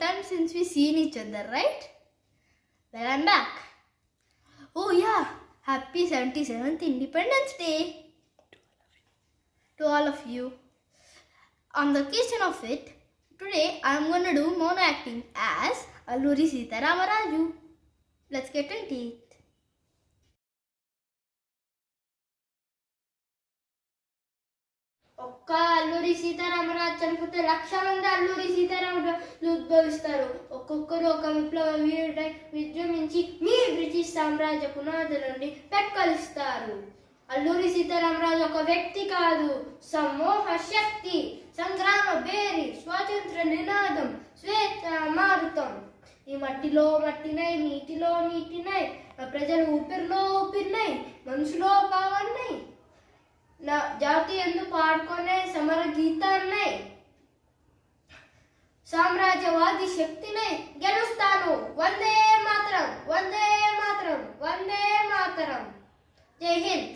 time since we seen each other, right? Well, I'm back. Oh yeah, happy 77th Independence Day to all of you. On the occasion of it, today I'm going to do mono acting as Alluri Sita Ramaraju. Let's get into it. ఒక్క అల్లూరి సీతారామరాజు చనిపోతే 1,00,000 మంది అల్లూరి సీతారామరాజులు ఉద్భవిస్తారు. ఒక్కొక్కరు ఒక విప్లవ వీరుడై విజృంభించి మీ British సామ్రాజ్య పునాదుల నుండి పెక్కలిస్తారు. అల్లూరి సీతారామరాజు ఒక వ్యక్తి కాదు, సమూహ శక్తి, సంగ్రామ బేరి, స్వాతంత్ర నినాదం, స్వేచ్ఛ మారుతం. ఈ మట్టిలో మట్టినై, నీటిలో నీటినై, ప్రజలు ఊపిరిలో ఊపిరినై, మనసులో భావన్నై, నా జాతి ఎందుకు పాడుకునే సమర గీతాన్నై, సామ్రాజ్యవాది శక్తినై గెలుస్తాను. వందే మాతరం, వందే మాతరం, వందే మాతరం. జై హింద్.